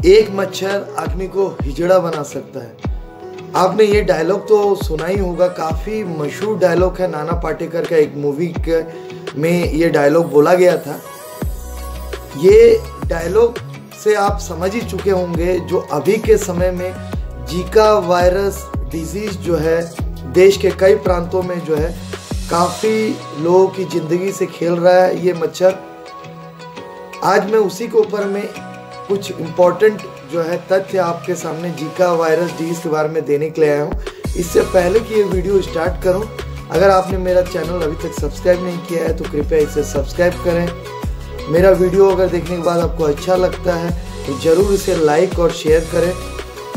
एक मच्छर आदमी को हिजड़ा बना सकता है। आपने ये डायलॉग तो सुना ही होगा, काफ़ी मशहूर डायलॉग है। नाना पाटेकर का एक मूवी में ये डायलॉग बोला गया था। ये डायलॉग से आप समझ ही चुके होंगे जो अभी के समय में जीका वायरस डिजीज़ जो है देश के कई प्रांतों में जो है काफ़ी लोगों की ज़िंदगी से खेल रहा है ये मच्छर। आज मैं उसी के ऊपर में कुछ इम्पोर्टेंट जो है तथ्य आपके सामने जीका वायरस डिजीज़ के बारे में देने के लिए आया हूँ। इससे पहले कि ये वीडियो स्टार्ट करूँ, अगर आपने मेरा चैनल अभी तक सब्सक्राइब नहीं किया है तो कृपया इसे सब्सक्राइब करें। मेरा वीडियो अगर देखने के बाद आपको अच्छा लगता है तो ज़रूर इसे लाइक और शेयर करें,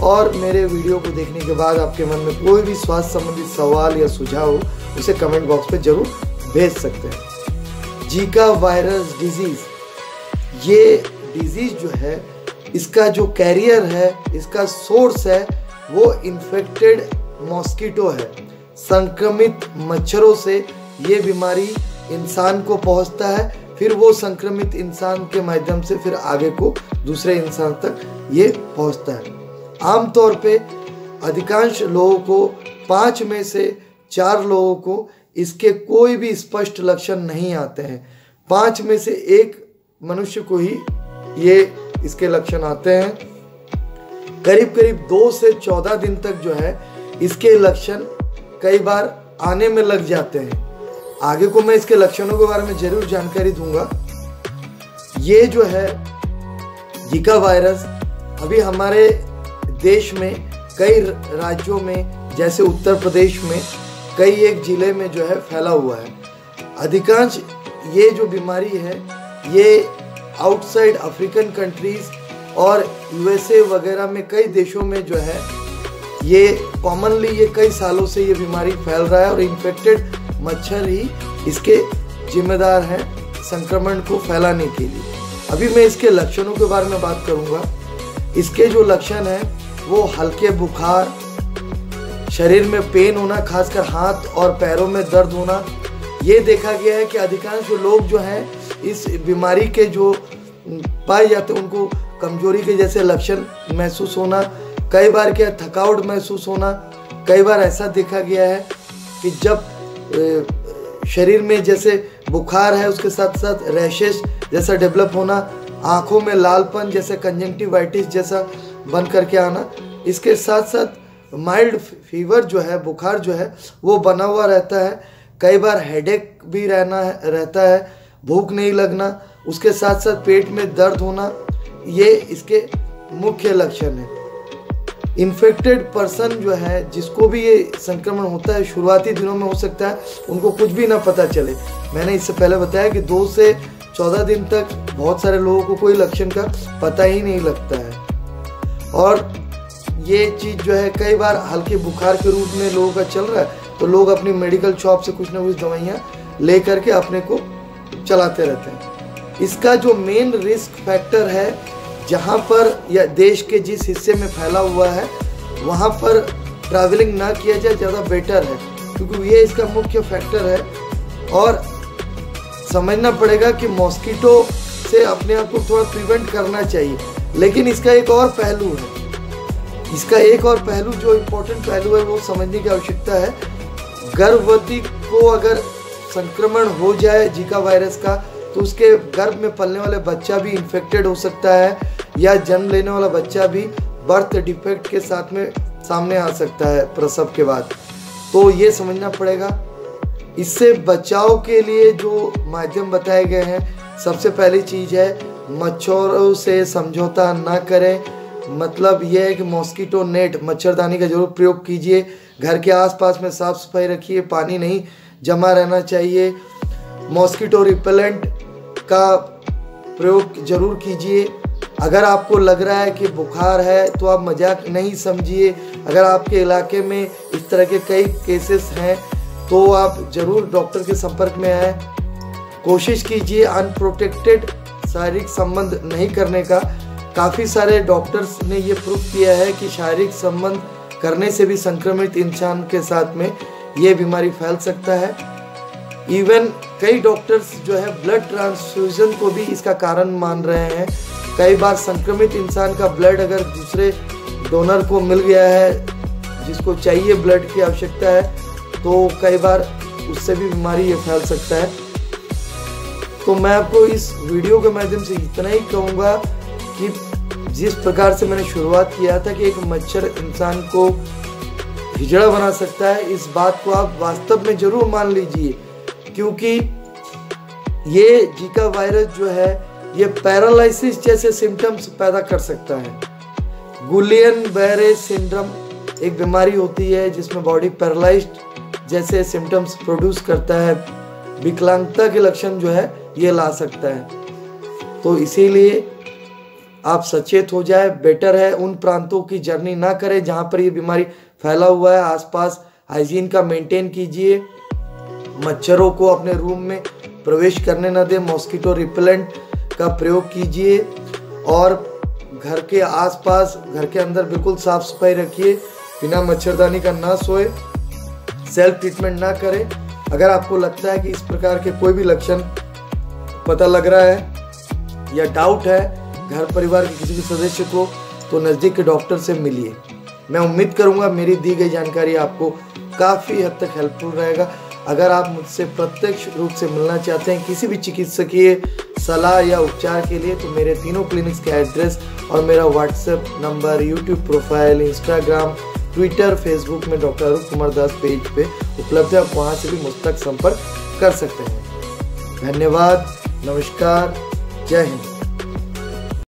और मेरे वीडियो को देखने के बाद आपके मन में कोई भी स्वास्थ्य संबंधित सवाल या सुझाव हो उसे कमेंट बॉक्स में ज़रूर भेज सकते हैं। जीका वायरस डिजीज़, ये डिजीज़ जो है इसका जो कैरियर है, इसका सोर्स है वो इन्फेक्टेड मॉस्किटो है। संक्रमित मच्छरों से ये बीमारी इंसान को पहुंचता है, फिर वो संक्रमित इंसान के माध्यम से फिर आगे को दूसरे इंसान तक ये पहुंचता है। आमतौर पे अधिकांश लोगों को 5 में से 4 लोगों को इसके कोई भी स्पष्ट लक्षण नहीं आते हैं। 5 में से 1 मनुष्य को ही ये इसके लक्षण आते हैं। करीब करीब 2 से 14 दिन तक जो है इसके लक्षण कई बार आने में लग जाते हैं। आगे को मैं इसके लक्षणों के बारे में जरूर जानकारी दूंगा। ये जो है जीका वायरस अभी हमारे देश में कई राज्यों में, जैसे उत्तर प्रदेश में कई एक जिले में जो है फैला हुआ है। अधिकांश ये जो बीमारी है ये आउटसाइड अफ्रीकन कंट्रीज और यूएसए वगैरह में कई देशों में जो है ये कॉमनली ये कई सालों से ये बीमारी फैल रहा है, और इन्फेक्टेड मच्छर ही इसके जिम्मेदार हैं संक्रमण को फैलाने के लिए। अभी मैं इसके लक्षणों के बारे में बात करूंगा। इसके जो लक्षण हैं वो हल्के बुखार, शरीर में पेन होना, खासकर हाथ और पैरों में दर्द होना। ये देखा गया है कि अधिकांश लोग जो हैं इस बीमारी के जो पाए जाते हैं उनको कमजोरी के जैसे लक्षण महसूस होना, कई बार क्या थकावट महसूस होना। कई बार ऐसा देखा गया है कि जब शरीर में जैसे बुखार है उसके साथ साथ रैशेस जैसा डेवलप होना, आँखों में लालपन जैसे कंजंक्टिवाइटिस जैसा बन करके आना, इसके साथ साथ माइल्ड फीवर जो है, बुखार जो है वो बना हुआ रहता है। कई बार हेडेक भी रहता है, भूख नहीं लगना, उसके साथ साथ पेट में दर्द होना, ये इसके मुख्य लक्षण हैं। इन्फेक्टेड पर्सन जो है जिसको भी ये संक्रमण होता है शुरुआती दिनों में हो सकता है उनको कुछ भी ना पता चले। मैंने इससे पहले बताया कि 2 से 14 दिन तक बहुत सारे लोगों को कोई लक्षण का पता ही नहीं लगता है, और ये चीज़ जो है कई बार हल्के बुखार के रूप में लोगों का चल रहा है तो लोग अपनी मेडिकल शॉप से कुछ ना कुछ दवाइयाँ ले करके अपने को चलाते रहते हैं। इसका जो मेन रिस्क फैक्टर है, जहाँ पर या देश के जिस हिस्से में फैला हुआ है वहाँ पर ट्रैवलिंग ना किया जाए ज़्यादा बेटर है, क्योंकि ये इसका मुख्य फैक्टर है। और समझना पड़ेगा कि मॉस्किटो से अपने आप को थोड़ा प्रिवेंट करना चाहिए। लेकिन इसका एक और पहलू है, इसका एक और पहलू जो इम्पोर्टेंट पहलू है वो समझने की आवश्यकता है। गर्भवती को अगर संक्रमण हो जाए जीका वायरस का तो उसके गर्भ में पलने वाले बच्चा भी इन्फेक्टेड हो सकता है, या जन्म लेने वाला बच्चा भी बर्थ डिफेक्ट के साथ में सामने आ सकता है प्रसव के बाद। तो ये समझना पड़ेगा। इससे बचाव के लिए जो माध्यम बताए गए हैं, सबसे पहली चीज़ है मच्छरों से समझौता ना करें। मतलब यह है कि मॉस्किटो नेट, मच्छरदानी का जरूर प्रयोग कीजिए। घर के आसपास में साफ सफाई रखिए, पानी नहीं जमा रहना चाहिए। मॉस्किटो रिपेलेंट का प्रयोग जरूर कीजिए। अगर आपको लग रहा है कि बुखार है तो आप मजाक नहीं समझिए। अगर आपके इलाके में इस तरह के कई केसेस हैं तो आप ज़रूर डॉक्टर के संपर्क में आएँ। कोशिश कीजिए अनप्रोटेक्टेड शारीरिक संबंध नहीं करने का। काफ़ी सारे डॉक्टर्स ने ये प्रूव किया है कि शारीरिक संबंध करने से भी संक्रमित इंसान के साथ में ये बीमारी फैल सकता है। इवन कई डॉक्टर्स जो है ब्लड ट्रांसफ्यूजन को भी इसका कारण मान रहे हैं। कई बार संक्रमित इंसान का ब्लड अगर दूसरे डोनर को मिल गया है जिसको चाहिए ब्लड की आवश्यकता है, तो कई बार उससे भी बीमारी ये फैल सकता है। तो मैं आपको इस वीडियो के माध्यम से इतना ही कहूँगा कि जिस प्रकार से मैंने शुरुआत किया था कि एक मच्छर इंसान को हिजड़ा बना सकता है, इस बात को आप वास्तव में जरूर मान लीजिए, क्योंकि ये जीका वायरस जो है ये पैरालिसिस जैसे सिम्टम्स पैदा कर सकता है। गुलियन-बेरे सिंड्रोम एक बीमारी होती है जिसमें बॉडी पैरालाइज्ड जैसे सिम्टम्स प्रोड्यूस करता है। विकलांगता के लक्षण जो है ये ला सकता है। तो इसीलिए आप सचेत हो जाए, बेटर है उन प्रांतों की जर्नी ना करें जहां पर ये बीमारी फैला हुआ है। आसपास हाइजीन का मेंटेन कीजिए, मच्छरों को अपने रूम में प्रवेश करने न दें, मॉस्किटो रिपेलेंट का प्रयोग कीजिए और घर के आसपास, घर के अंदर बिल्कुल साफ सफाई रखिए, बिना मच्छरदानी का ना सोए, सेल्फ ट्रीटमेंट ना करें। अगर आपको लगता है कि इस प्रकार के कोई भी लक्षण पता लग रहा है या डाउट है घर परिवार के किसी भी सदस्य को, तो नज़दीक के डॉक्टर से मिलिए। मैं उम्मीद करूंगा मेरी दी गई जानकारी आपको काफ़ी हद तक हेल्पफुल रहेगा। अगर आप मुझसे प्रत्यक्ष रूप से मिलना चाहते हैं किसी भी चिकित्सकीय सलाह या उपचार के लिए, तो मेरे तीनों क्लिनिक्स का एड्रेस और मेरा WhatsApp number, YouTube profile, Instagram, Twitter, Facebook में डॉक्टर अरूप कुमार दास पेज पे उपलब्ध है। आप वहाँ से भी मुझ तक संपर्क कर सकते हैं। धन्यवाद, नमस्कार, जय हिंद।